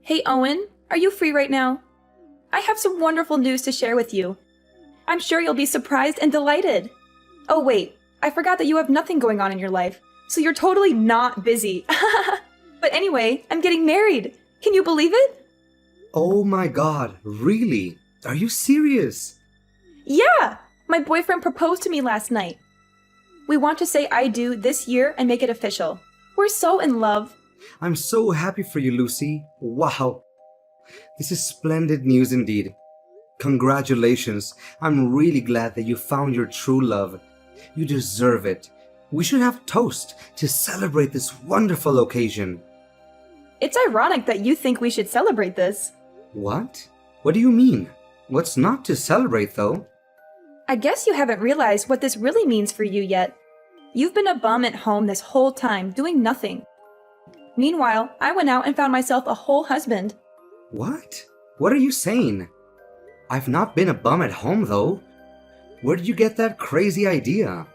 Hey Owen, are you free right now? I have some wonderful news to share with you. I'm sure you'll be surprised and delighted. Oh wait, I forgot that you have nothing going on in your life, so you're totally not busy. But anyway, I'm getting married. Can you believe it? Oh my god, really? Are you serious? Yeah! My boyfriend proposed to me last night. We want to say I do this year and make it official. We're so in love. I'm so happy for you, Lucy. Wow. This is splendid news indeed. Congratulations. I'm really glad that you found your true love. You deserve it. We should have toast to celebrate this wonderful occasion. It's ironic that you think we should celebrate this. What? What do you mean? What's not to celebrate, though? I guess you haven't realized what this really means for you yet. You've been a bum at home this whole time, doing nothing. Meanwhile, I went out and found myself a whole husband. What? What are you saying? I've not been a bum at home, though. Where did you get that crazy idea?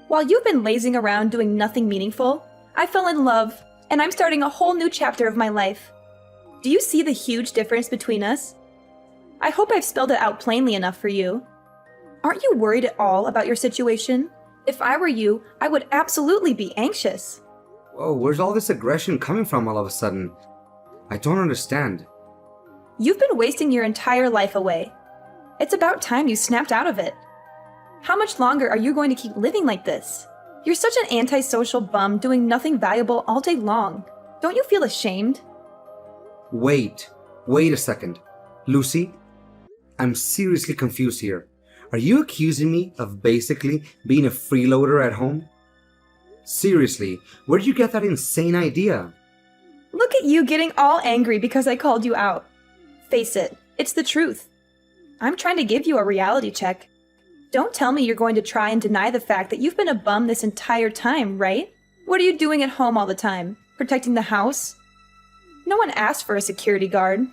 While you've been lazing around doing nothing meaningful, I fell in love, and I'm starting a whole new chapter of my life. Do you see the huge difference between us? I hope I've spelled it out plainly enough for you. Aren't you worried at all about your situation? If I were you, I would absolutely be anxious. Whoa, where's all this aggression coming from all of a sudden? I don't understand. You've been wasting your entire life away. It's about time you snapped out of it. How much longer are you going to keep living like this? You're such an antisocial bum doing nothing valuable all day long. Don't you feel ashamed? Wait a second. Lucy, I'm seriously confused here. Are you accusing me of basically being a freeloader at home? Seriously, where did you get that insane idea? Look at you getting all angry because I called you out. Face it, it's the truth. I'm trying to give you a reality check. Don't tell me you're going to try and deny the fact that you've been a bum this entire time, right? What are you doing at home all the time? Protecting the house? No one asked for a security guard.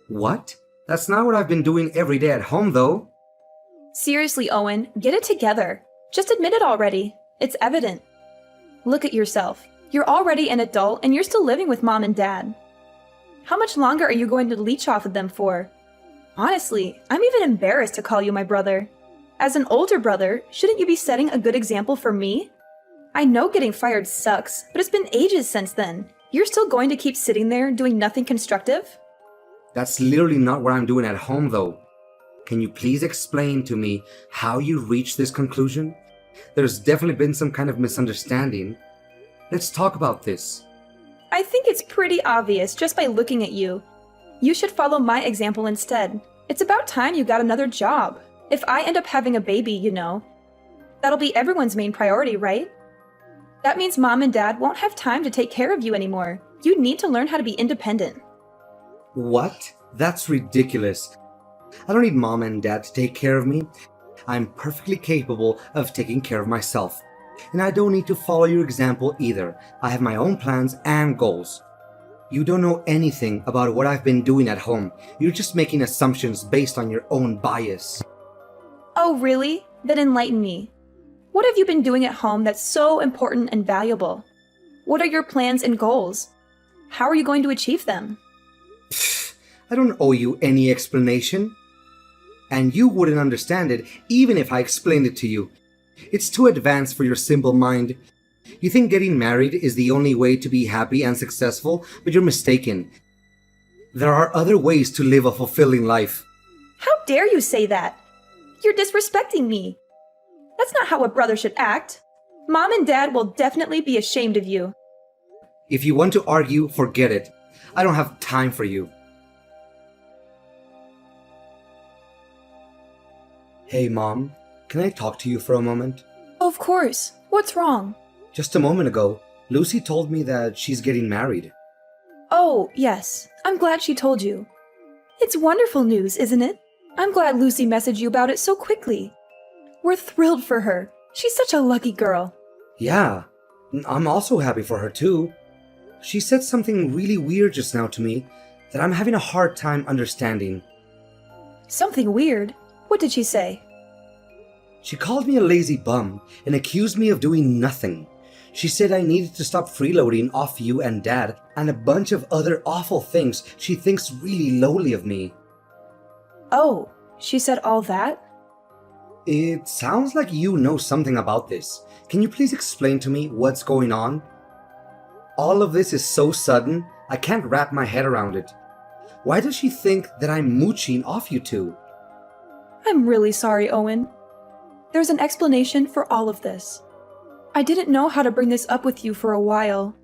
What? That's not what I've been doing every day at home, though. Seriously, Owen, get it together. Just admit it already. It's evident. Look at yourself. You're already an adult and you're still living with mom and dad. How much longer are you going to leech off of them for? Honestly, I'm even embarrassed to call you my brother. As an older brother, shouldn't you be setting a good example for me? I know getting fired sucks, but it's been ages since then. You're still going to keep sitting there doing nothing constructive? That's literally not what I'm doing at home, though. Can you please explain to me how you reached this conclusion? There's definitely been some kind of misunderstanding. Let's talk about this. I think it's pretty obvious just by looking at you. You should follow my example instead. It's about time you got another job. If I end up having a baby, that'll be everyone's main priority, right? That means mom and dad won't have time to take care of you anymore. You need to learn how to be independent. What? That's ridiculous. I don't need mom and dad to take care of me. I'm perfectly capable of taking care of myself. And I don't need to follow your example either. I have my own plans and goals. You don't know anything about what I've been doing at home. You're just making assumptions based on your own bias. Oh, really? Then enlighten me. What have you been doing at home that's so important and valuable? What are your plans and goals? How are you going to achieve them? I don't owe you any explanation. And you wouldn't understand it even if I explained it to you. It's too advanced for your simple mind. You think getting married is the only way to be happy and successful, but you're mistaken. There are other ways to live a fulfilling life. How dare you say that? You're disrespecting me. That's not how a brother should act. Mom and dad will definitely be ashamed of you. If you want to argue, forget it. I don't have time for you. Hey, Mom, can I talk to you for a moment? Of course. What's wrong? Just a moment ago, Lucy told me that she's getting married. Oh, yes. I'm glad she told you. It's wonderful news, isn't it? I'm glad Lucy messaged you about it so quickly. We're thrilled for her. She's such a lucky girl. Yeah, I'm also happy for her too. She said something really weird just now to me that I'm having a hard time understanding. Something weird? What did she say? She called me a lazy bum and accused me of doing nothing. She said I needed to stop freeloading off you and Dad and a bunch of other awful things she thinks really lowly of me. Oh, she said all that? It sounds like you know something about this. Can you please explain to me what's going on? All of this is so sudden, I can't wrap my head around it. Why does she think that I'm mooching off you two? I'm really sorry, Owen. There's an explanation for all of this. I didn't know how to bring this up with you for a while.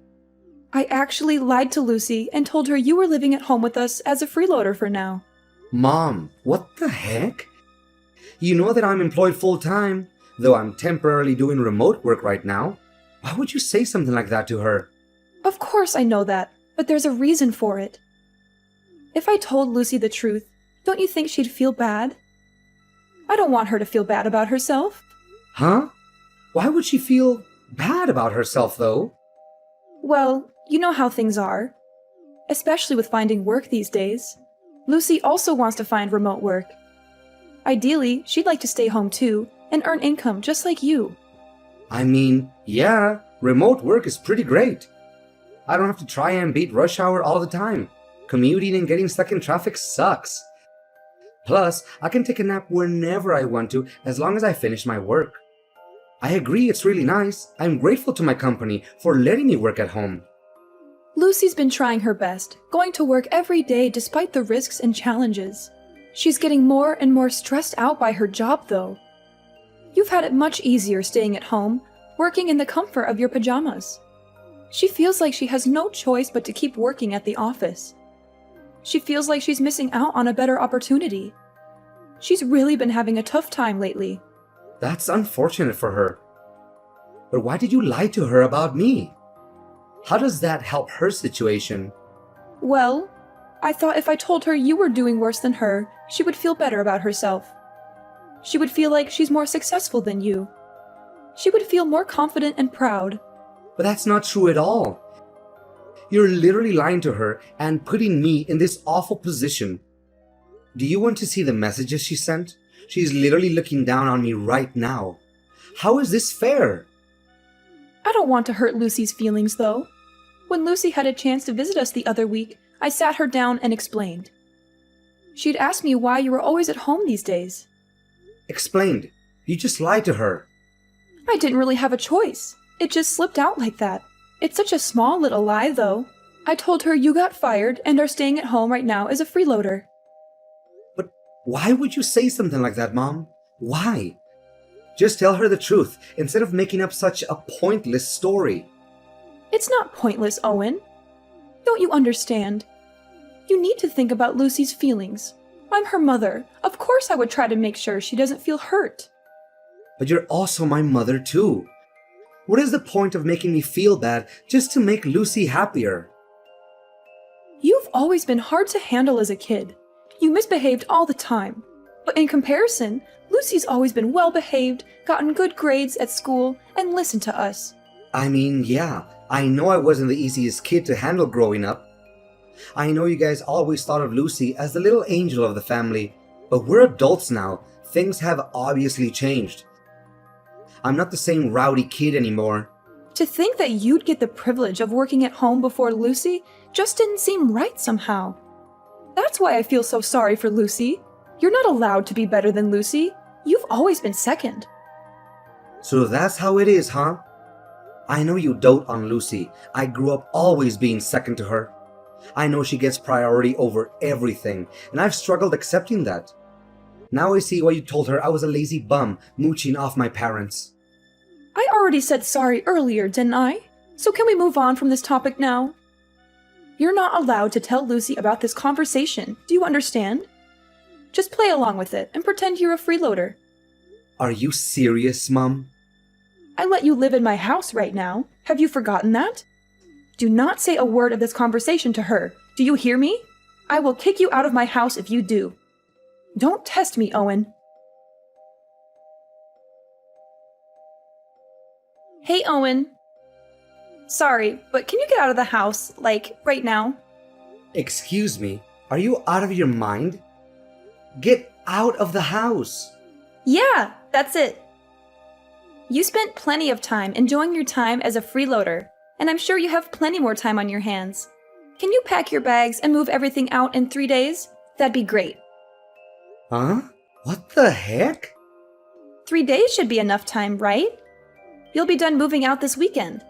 I actually lied to Lucy and told her you were living at home with us as a freeloader for now. Mom, what the heck? You know that I'm employed full-time, though I'm temporarily doing remote work right now. Why would you say something like that to her? Of course I know that, but there's a reason for it. If I told Lucy the truth, don't you think she'd feel bad? I don't want her to feel bad about herself. Huh? Why would she feel bad about herself, though? Well, you know how things are. Especially with finding work these days. Lucy also wants to find remote work. Ideally, she'd like to stay home too, and earn income just like you. I mean, yeah, remote work is pretty great. I don't have to try and beat rush hour all the time. Commuting and getting stuck in traffic sucks. Plus, I can take a nap whenever I want to as long as I finish my work. I agree it's really nice. I'm grateful to my company for letting me work at home. Lucy's been trying her best, going to work every day despite the risks and challenges. She's getting more and more stressed out by her job, though. You've had it much easier staying at home, working in the comfort of your pajamas. She feels like she has no choice but to keep working at the office. She feels like she's missing out on a better opportunity. She's really been having a tough time lately. That's unfortunate for her. But why did you lie to her about me? How does that help her situation? Well, I thought if I told her you were doing worse than her, she would feel better about herself. She would feel like she's more successful than you. She would feel more confident and proud. But that's not true at all. You're literally lying to her and putting me in this awful position. Do you want to see the messages she sent? She's literally looking down on me right now. How is this fair? I don't want to hurt Lucy's feelings, though. When Lucy had a chance to visit us the other week, I sat her down and explained. She'd asked me why you were always at home these days. Explained. You just lied to her. I didn't really have a choice. It just slipped out like that. It's such a small little lie, though. I told her you got fired and are staying at home right now as a freeloader. But why would you say something like that, Mom? Why? Just tell her the truth instead of making up such a pointless story. It's not pointless, Owen. Don't you understand? You need to think about Lucy's feelings. I'm her mother. Of course I would try to make sure she doesn't feel hurt. But you're also my mother, too. What is the point of making me feel bad just to make Lucy happier? You've always been hard to handle as a kid. You misbehaved all the time. But in comparison, Lucy's always been well-behaved, gotten good grades at school, and listened to us. I mean, yeah, I know I wasn't the easiest kid to handle growing up. I know you guys always thought of Lucy as the little angel of the family, but we're adults now. Things have obviously changed. I'm not the same rowdy kid anymore. To think that you'd get the privilege of working at home before Lucy just didn't seem right somehow. That's why I feel so sorry for Lucy. You're not allowed to be better than Lucy. You've always been second. So that's how it is, huh? I know you dote on Lucy. I grew up always being second to her. I know she gets priority over everything, and I've struggled accepting that. Now I see why you told her I was a lazy bum mooching off my parents. I already said sorry earlier, didn't I? So can we move on from this topic now? You're not allowed to tell Lucy about this conversation. Do you understand? Just play along with it and pretend you're a freeloader. Are you serious, Mom? I let you live in my house right now. Have you forgotten that? Do not say a word of this conversation to her. Do you hear me? I will kick you out of my house if you do. Don't test me, Owen. Hey, Owen. Sorry, but can you get out of the house, like, right now? Excuse me, are you out of your mind? Get out of the house! Yeah, that's it. You spent plenty of time enjoying your time as a freeloader, and I'm sure you have plenty more time on your hands. Can you pack your bags and move everything out in 3 days? That'd be great. Huh? What the heck? 3 days should be enough time, right? You'll be done moving out this weekend.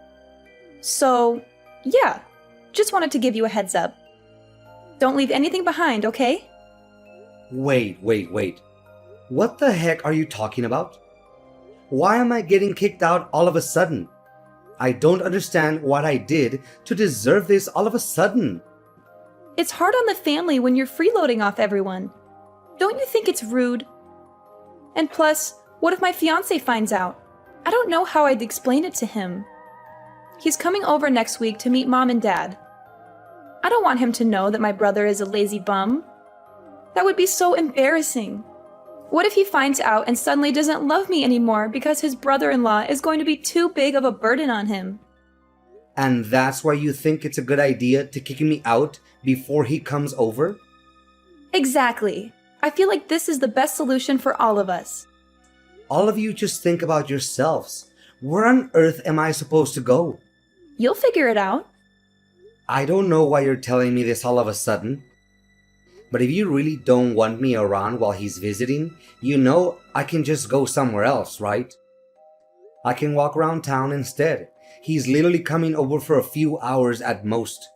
So, yeah, just wanted to give you a heads up. Don't leave anything behind, okay? Wait. What the heck are you talking about? Why am I getting kicked out all of a sudden? I don't understand what I did to deserve this all of a sudden. It's hard on the family when you're freeloading off everyone. Don't you think it's rude? And plus, what if my fiancé finds out? I don't know how I'd explain it to him. He's coming over next week to meet Mom and Dad. I don't want him to know that my brother is a lazy bum. That would be so embarrassing. What if he finds out and suddenly doesn't love me anymore because his brother-in-law is going to be too big of a burden on him? And that's why you think it's a good idea to kick me out before he comes over? Exactly. I feel like this is the best solution for all of us. All of you just think about yourselves. Where on earth am I supposed to go? You'll figure it out. I don't know why you're telling me this all of a sudden. But if you really don't want me around while he's visiting, you know I can just go somewhere else, right? I can walk around town instead. He's literally coming over for a few hours at most.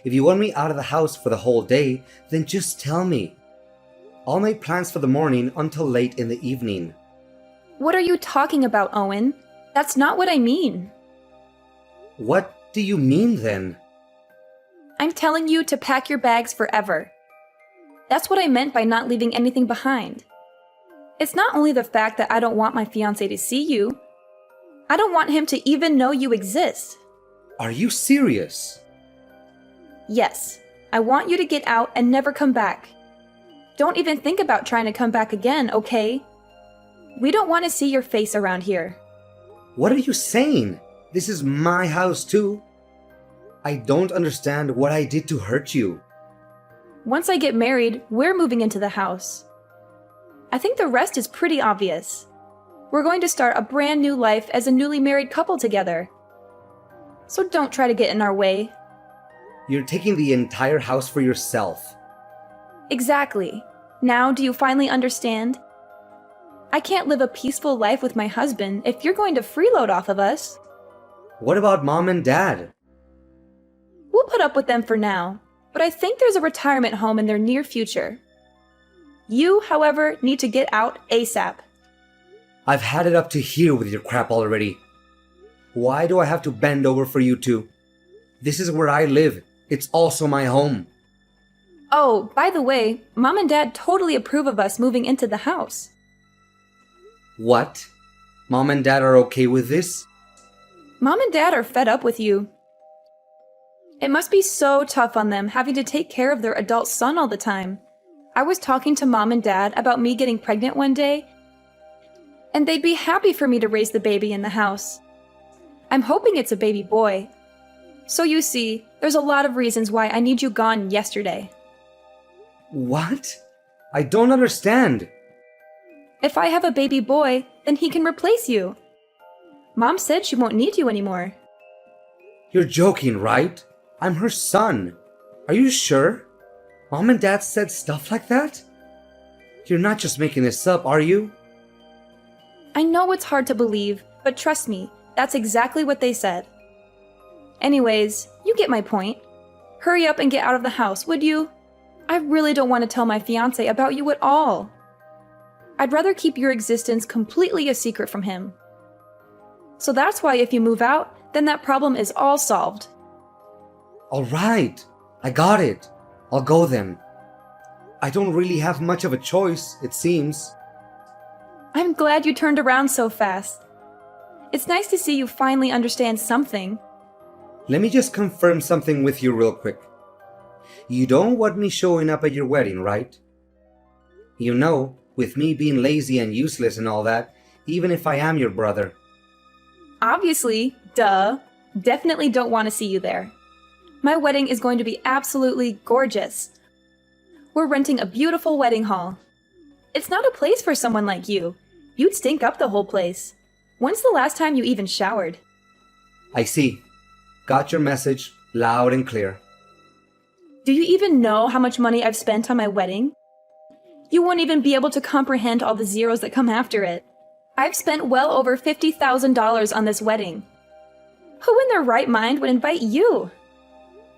If you want me out of the house for the whole day, then just tell me. I'll make plans for the morning until late in the evening. What are you talking about, Owen? That's not what I mean. What do you mean then? I'm telling you to pack your bags forever. That's what I meant by not leaving anything behind. It's not only the fact that I don't want my fiancé to see you. I don't want him to even know you exist. Are you serious? Yes, I want you to get out and never come back. Don't even think about trying to come back again, okay? We don't want to see your face around here. What are you saying? This is my house too. I don't understand what I did to hurt you. Once I get married, we're moving into the house. I think the rest is pretty obvious. We're going to start a brand new life as a newly married couple together. So don't try to get in our way. You're taking the entire house for yourself. Exactly. Now do you finally understand? I can't live a peaceful life with my husband if you're going to freeload off of us. What about Mom and Dad? We'll put up with them for now, but I think there's a retirement home in their near future. You, however, need to get out ASAP. I've had it up to here with your crap already. Why do I have to bend over for you two? This is where I live. It's also my home. Oh, by the way, Mom and Dad totally approve of us moving into the house. What? Mom and Dad are okay with this? Mom and Dad are fed up with you. It must be so tough on them having to take care of their adult son all the time. I was talking to Mom and Dad about me getting pregnant one day, and they'd be happy for me to raise the baby in the house. I'm hoping it's a baby boy. So you see, there's a lot of reasons why I need you gone yesterday. What? I don't understand. If I have a baby boy, then he can replace you. Mom said she won't need you anymore. You're joking, right? I'm her son. Are you sure? Mom and Dad said stuff like that? You're not just making this up, are you? I know it's hard to believe, but trust me, that's exactly what they said. Anyways, you get my point. Hurry up and get out of the house, would you? I really don't want to tell my fiancé about you at all. I'd rather keep your existence completely a secret from him. So that's why if you move out, then that problem is all solved. All right, I got it. I'll go then. I don't really have much of a choice, it seems. I'm glad you turned around so fast. It's nice to see you finally understand something. Let me just confirm something with you real quick. You don't want me showing up at your wedding, right? You know, with me being lazy and useless and all that, even if I am your brother. Obviously, duh. Definitely don't want to see you there. My wedding is going to be absolutely gorgeous. We're renting a beautiful wedding hall. It's not a place for someone like you. You'd stink up the whole place. When's the last time you even showered? I see. Got your message loud and clear. Do you even know how much money I've spent on my wedding? You won't even be able to comprehend all the zeros that come after it. I've spent well over $50,000 on this wedding. Who in their right mind would invite you?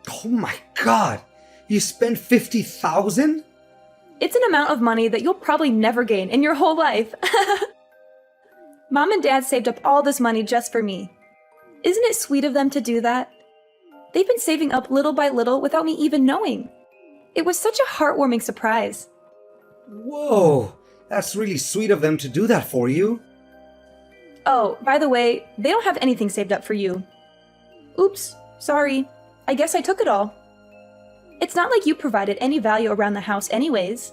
Oh my god! You spent 50,000? It's an amount of money that you'll probably never gain in your whole life. Mom and Dad saved up all this money just for me. Isn't it sweet of them to do that? They've been saving up little by little without me even knowing. It was such a heartwarming surprise. Whoa! That's really sweet of them to do that for you. Oh, by the way, they don't have anything saved up for you. Oops, sorry. I guess I took it all. It's not like you provided any value around the house anyways.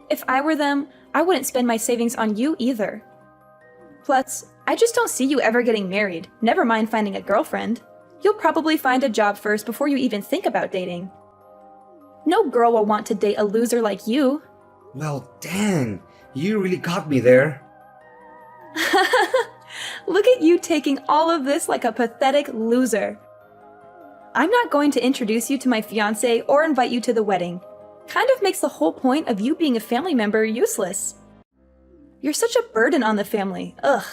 If I were them, I wouldn't spend my savings on you either. Plus, I just don't see you ever getting married, never mind finding a girlfriend. You'll probably find a job first before you even think about dating. No girl will want to date a loser like you. Well, dang. You really got me there. Look at you taking all of this like a pathetic loser. I'm not going to introduce you to my fiancé or invite you to the wedding. Kind of makes the whole point of you being a family member useless. You're such a burden on the family. Ugh.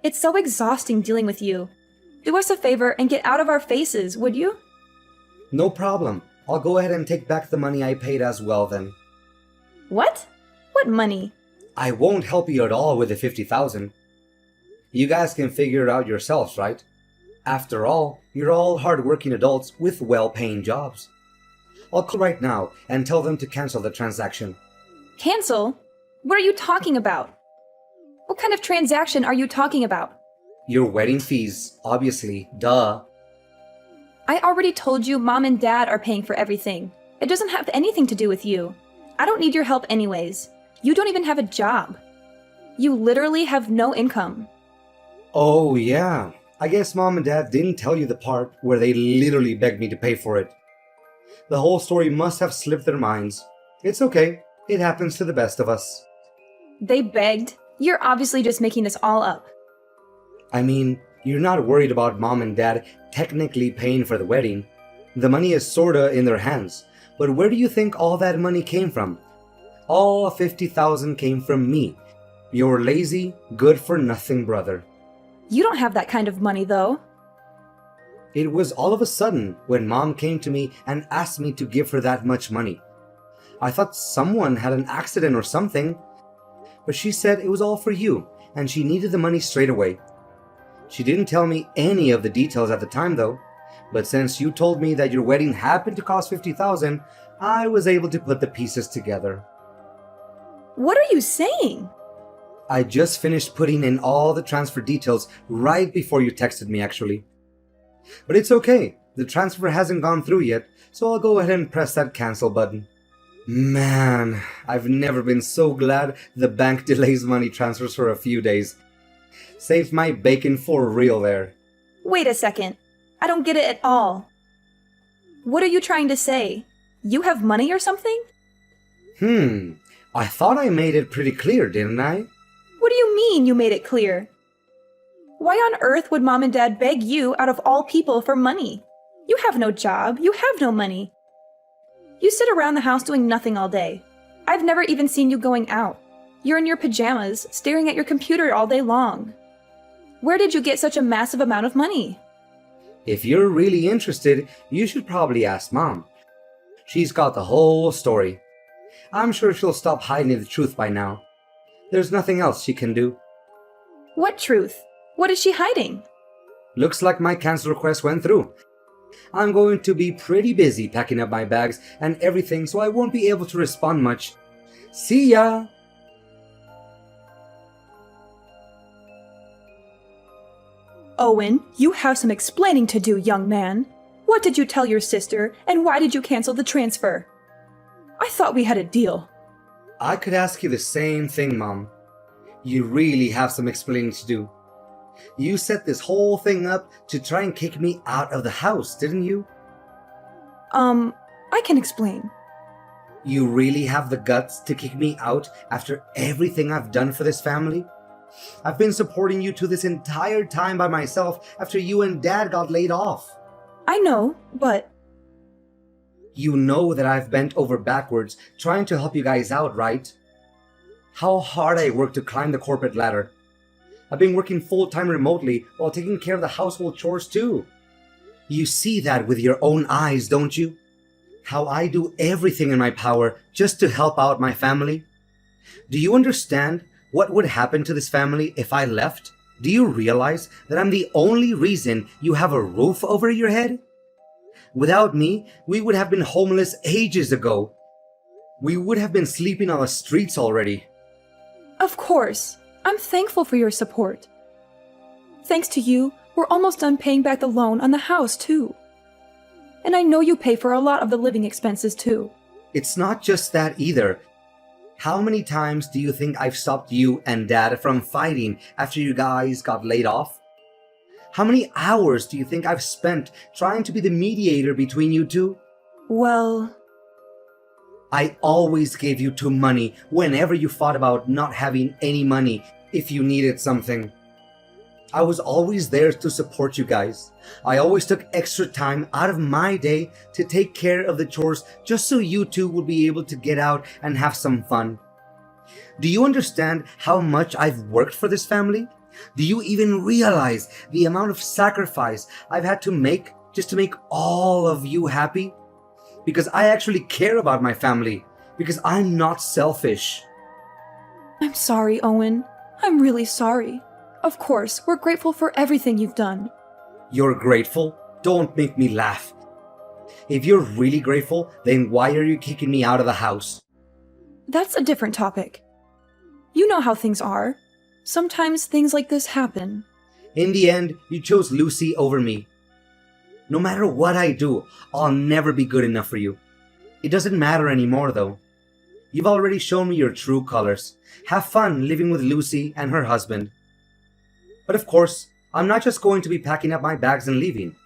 It's so exhausting dealing with you. Do us a favor and get out of our faces, would you? No problem. I'll go ahead and take back the money I paid as well then. What? What money? I won't help you at all with the 50,000. You guys can figure it out yourselves, right? After all, you're all hard-working adults with well-paying jobs. I'll call right now and tell them to cancel the transaction. Cancel? What are you talking about? What kind of transaction are you talking about? Your wedding fees, obviously, duh. I already told you Mom and Dad are paying for everything. It doesn't have anything to do with you. I don't need your help anyways. You don't even have a job. You literally have no income. Oh yeah, I guess Mom and Dad didn't tell you the part where they literally begged me to pay for it. The whole story must have slipped their minds. It's okay, it happens to the best of us. They begged? You're obviously just making this all up. I mean, you're not worried about Mom and Dad technically paying for the wedding. The money is sorta in their hands, but where do you think all that money came from? All 50,000 came from me, your lazy, good-for-nothing brother. You don't have that kind of money, though. It was all of a sudden when Mom came to me and asked me to give her that much money. I thought someone had an accident or something, but she said it was all for you, and she needed the money straight away. She didn't tell me any of the details at the time though, but since you told me that your wedding happened to cost 50,000, I was able to put the pieces together. What are you saying? I just finished putting in all the transfer details right before you texted me actually. But it's okay, the transfer hasn't gone through yet, so I'll go ahead and press that cancel button. Man, I've never been so glad the bank delays money transfers for a few days. Saved my bacon for real there. Wait a second. I don't get it at all. What are you trying to say? You have money or something? I thought I made it pretty clear, didn't I? What do you mean you made it clear? Why on earth would Mom and Dad beg you out of all people for money? You have no job. You have no money. You sit around the house doing nothing all day. I've never even seen you going out. You're in your pajamas, staring at your computer all day long. Where did you get such a massive amount of money? If you're really interested, you should probably ask Mom. She's got the whole story. I'm sure she'll stop hiding the truth by now. There's nothing else she can do. What truth? What is she hiding? Looks like my cancel request went through. I'm going to be pretty busy packing up my bags and everything, so I won't be able to respond much. See ya! Owen, you have some explaining to do, young man. What did you tell your sister, and why did you cancel the transfer? I thought we had a deal. I could ask you the same thing, Mom. You really have some explaining to do. You set this whole thing up to try and kick me out of the house, didn't you? I can explain. You really have the guts to kick me out after everything I've done for this family? I've been supporting you two this entire time by myself after you and Dad got laid off. I know, but You know that I've bent over backwards trying to help you guys out, right? How hard I worked to climb the corporate ladder. I've been working full-time remotely while taking care of the household chores too. You see that with your own eyes, don't you? How I do everything in my power just to help out my family. Do you understand what would happen to this family if I left? Do you realize that I'm the only reason you have a roof over your head? Without me, we would have been homeless ages ago. We would have been sleeping on the streets already. of course, I'm thankful for your support. Thanks to you, we're almost done paying back the loan on the house, too. And I know you pay for a lot of the living expenses, too. It's not just that either. How many times do you think I've stopped you and Dad from fighting after you guys got laid off? How many hours do you think I've spent trying to be the mediator between you two? Well, I always gave you two money whenever you fought about not having any money if you needed something. I was always there to support you guys. I always took extra time out of my day to take care of the chores just so you two would be able to get out and have some fun. Do you understand how much I've worked for this family? Do you even realize the amount of sacrifice I've had to make just to make all of you happy? Because I actually care about my family. Because I'm not selfish. I'm sorry, Owen. I'm really sorry. Of course, we're grateful for everything you've done. You're grateful? Don't make me laugh. If you're really grateful, then why are you kicking me out of the house? That's a different topic. You know how things are. Sometimes things like this happen. In the end, you chose Lucy over me. No matter what I do, I'll never be good enough for you. It doesn't matter anymore though. You've already shown me your true colors. Have fun living with Lucy and her husband. But of course, I'm not just going to be packing up my bags and leaving.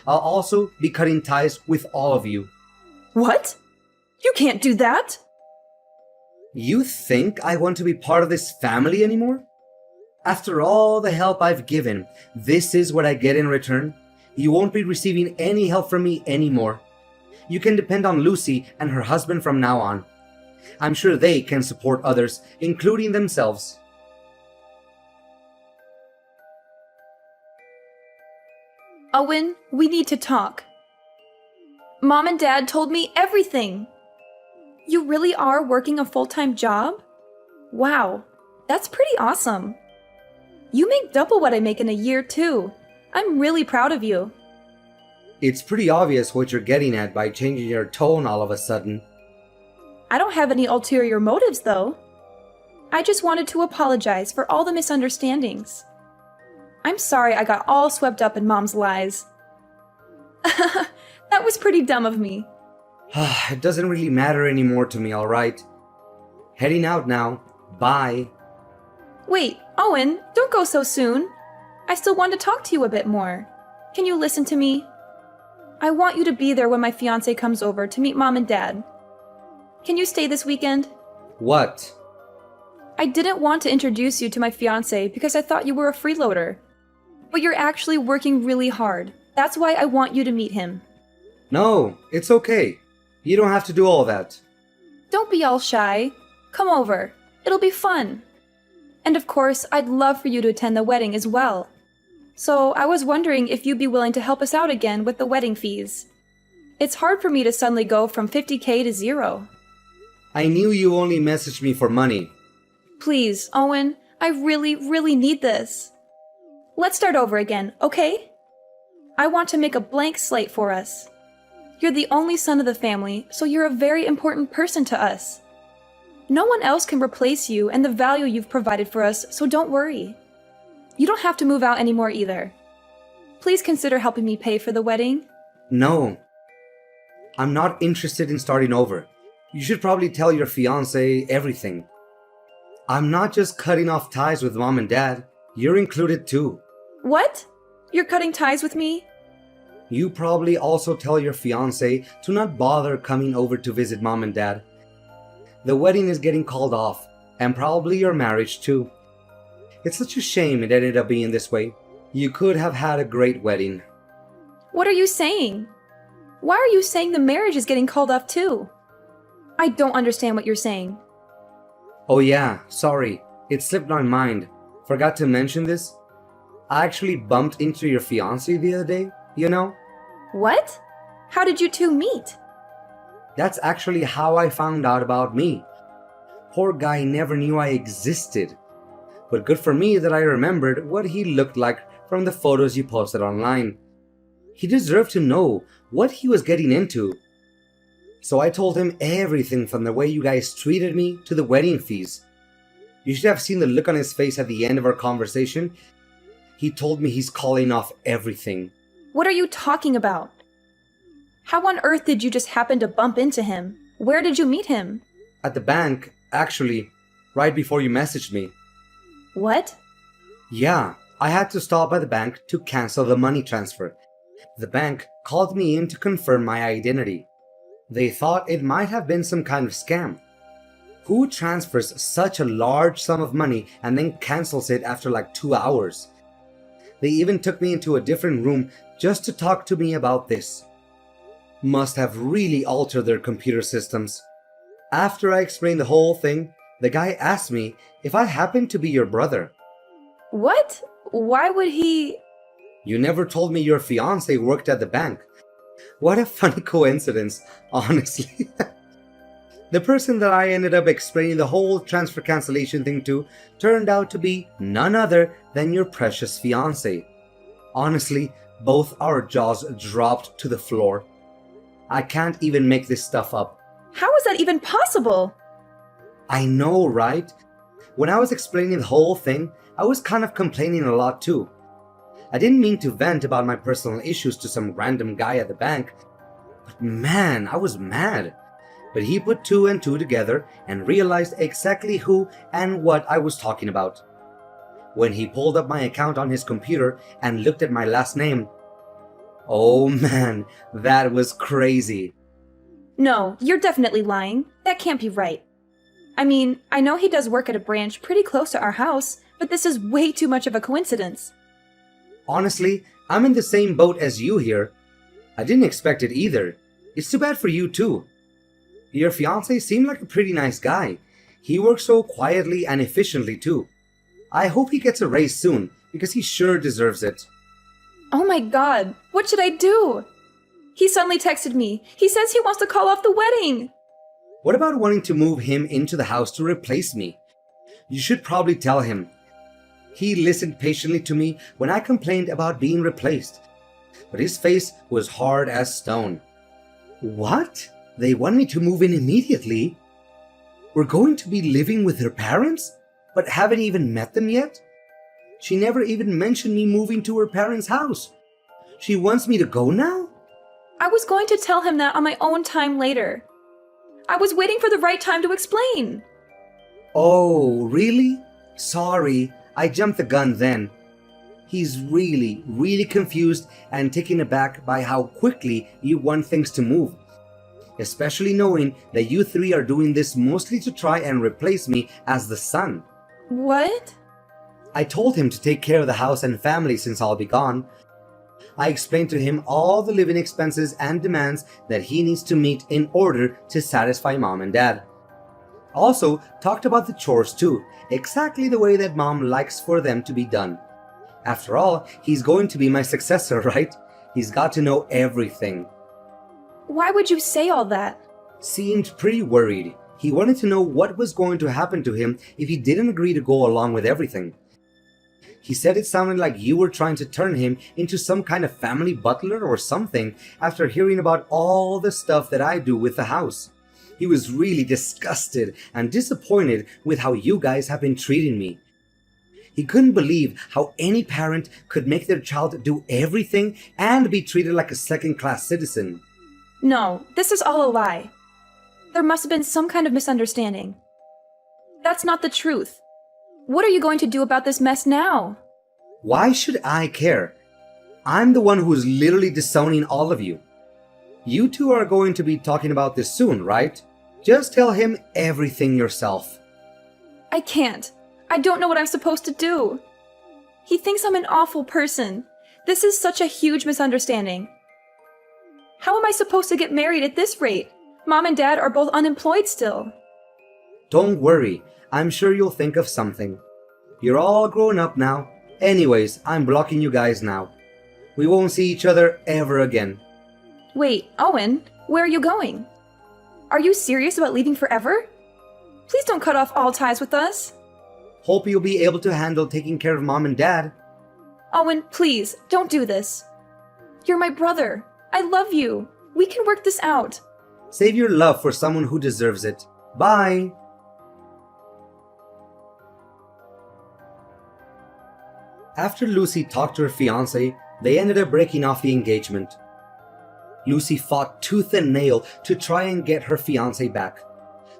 I'll also be cutting ties with all of you. What? You can't do that! You think I want to be part of this family anymore? After all the help I've given, this is what I get in return? You won't be receiving any help from me anymore. You can depend on Lucy and her husband from now on. I'm sure they can support others, including themselves. Owen, we need to talk. Mom and Dad told me everything. You really are working a full-time job? Wow, that's pretty awesome. You make double what I make in a year, too. I'm really proud of you. It's pretty obvious what you're getting at by changing your tone all of a sudden. I don't have any ulterior motives, though. I just wanted to apologize for all the misunderstandings. I'm sorry I got all swept up in Mom's lies. That was pretty dumb of me. It doesn't really matter anymore to me, alright? Heading out now. Bye. Wait, Owen, don't go so soon. I still want to talk to you a bit more. Can you listen to me? I want you to be there when my fiancé comes over to meet Mom and Dad. Can you stay this weekend? What? I didn't want to introduce you to my fiancé because I thought you were a freeloader. But you're actually working really hard. That's why I want you to meet him. No, it's okay. You don't have to do all that. Don't be all shy. Come over. It'll be fun. And of course, I'd love for you to attend the wedding as well. So I was wondering if you'd be willing to help us out again with the wedding fees. It's hard for me to suddenly go from 50K to 0. I knew you only messaged me for money. Please, Owen, I really need this. Let's start over again, okay? I want to make a blank slate for us. You're the only son of the family, so you're a very important person to us. No one else can replace you and the value you've provided for us, so don't worry. You don't have to move out anymore either. Please consider helping me pay for the wedding. No. I'm not interested in starting over. You should probably tell your fiancé everything. I'm not just cutting off ties with Mom and Dad. You're included too. What? You're cutting ties with me? You probably also tell your fiancé to not bother coming over to visit Mom and Dad. The wedding is getting called off, and probably your marriage too. It's such a shame it ended up being this way. You could have had a great wedding. What are you saying? Why are you saying the marriage is getting called off too? I don't understand what you're saying. Oh yeah, sorry. It slipped my mind. Forgot to mention this. I actually bumped into your fiancé the other day, you know? What? How did you two meet? That's actually how I found out about me. Poor guy never knew I existed. But good for me that I remembered what he looked like from the photos you posted online. He deserved to know what he was getting into. So I told him everything from the way you guys treated me to the wedding fees. You should have seen the look on his face at the end of our conversation. He told me he's calling off everything. What are you talking about? How on earth did you just happen to bump into him? Where did you meet him? At the bank, actually, right before you messaged me. What? Yeah, I had to stop by the bank to cancel the money transfer. The bank called me in to confirm my identity. They thought it might have been some kind of scam. Who transfers such a large sum of money and then cancels it after like 2 hours? They even took me into a different room just to talk to me about this. Must have really altered their computer systems. After I explained the whole thing, the guy asked me if I happened to be your brother. What? Why would he? You never told me your fiancé worked at the bank. What a funny coincidence, honestly. The person that I ended up explaining the whole transfer cancellation thing to turned out to be none other than your precious fiancé. Honestly, both our jaws dropped to the floor. I can't even make this stuff up. How is that even possible? I know, right? When I was explaining the whole thing, I was kind of complaining a lot too. I didn't mean to vent about my personal issues to some random guy at the bank. But man, I was mad. But he put two and two together and realized exactly who and what I was talking about. When he pulled up my account on his computer and looked at my last name, oh man, that was crazy. No, you're definitely lying. That can't be right. I mean, I know he does work at a branch pretty close to our house, but this is way too much of a coincidence. Honestly, I'm in the same boat as you here. I didn't expect it either. It's too bad for you too. Your fiancé seemed like a pretty nice guy. He works so quietly and efficiently too. I hope he gets a raise soon, because he sure deserves it. Oh my god, what should I do? He suddenly texted me. He says he wants to call off the wedding. What about wanting to move him into the house to replace me? You should probably tell him. He listened patiently to me when I complained about being replaced, but his face was hard as stone. What? They want me to move in immediately? We're going to be living with her parents, but haven't even met them yet? She never even mentioned me moving to her parents' house. She wants me to go now? I was going to tell him that on my own time later. I was waiting for the right time to explain. Oh, really? Sorry, I jumped the gun then. He's really confused and taken aback by how quickly you want things to move. Especially knowing that you three are doing this mostly to try and replace me as the son. What? I told him to take care of the house and family since I'll be gone. I explained to him all the living expenses and demands that he needs to meet in order to satisfy mom and dad. Also, talked about the chores too, exactly the way that mom likes for them to be done. After all, he's going to be my successor, right? He's got to know everything. Why would you say all that? Seemed pretty worried. He wanted to know what was going to happen to him if he didn't agree to go along with everything. He said it sounded like you were trying to turn him into some kind of family butler or something after hearing about all the stuff that I do with the house. He was really disgusted and disappointed with how you guys have been treating me. He couldn't believe how any parent could make their child do everything and be treated like a second-class citizen. No, this is all a lie. There must have been some kind of misunderstanding. That's not the truth. What are you going to do about this mess now? Why should I care? I'm the one who's literally disowning all of you. You two are going to be talking about this soon, right? Just tell him everything yourself. I can't. I don't know what I'm supposed to do. He thinks I'm an awful person. This is such a huge misunderstanding. How am I supposed to get married at this rate? Mom and Dad are both unemployed still. Don't worry, I'm sure you'll think of something. You're all grown up now. Anyways, I'm blocking you guys now. We won't see each other ever again. Wait, Owen, where are you going? Are you serious about leaving forever? Please don't cut off all ties with us. Hope you'll be able to handle taking care of Mom and Dad. Owen, please, don't do this. You're my brother. I love you. We can work this out. Save your love for someone who deserves it. Bye! After Lucy talked to her fiancé, they ended up breaking off the engagement. Lucy fought tooth and nail to try and get her fiancé back.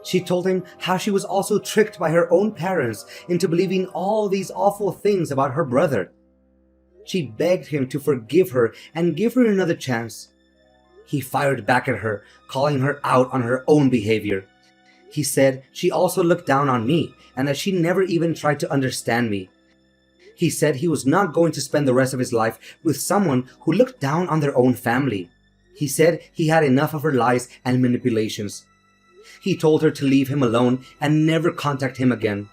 She told him how she was also tricked by her own parents into believing all these awful things about her brother. She begged him to forgive her and give her another chance. He fired back at her, calling her out on her own behavior. He said she also looked down on me and that she never even tried to understand me. He said he was not going to spend the rest of his life with someone who looked down on their own family. He said he had enough of her lies and manipulations. He told her to leave him alone and never contact him again.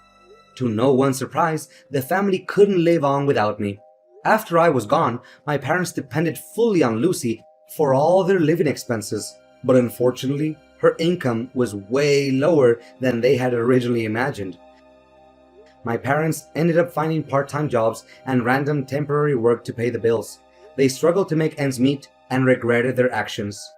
To no one's surprise, the family couldn't live on without me. After I was gone, my parents depended fully on Lucy for all their living expenses, but unfortunately, her income was way lower than they had originally imagined. My parents ended up finding part-time jobs and random temporary work to pay the bills. They struggled to make ends meet and regretted their actions.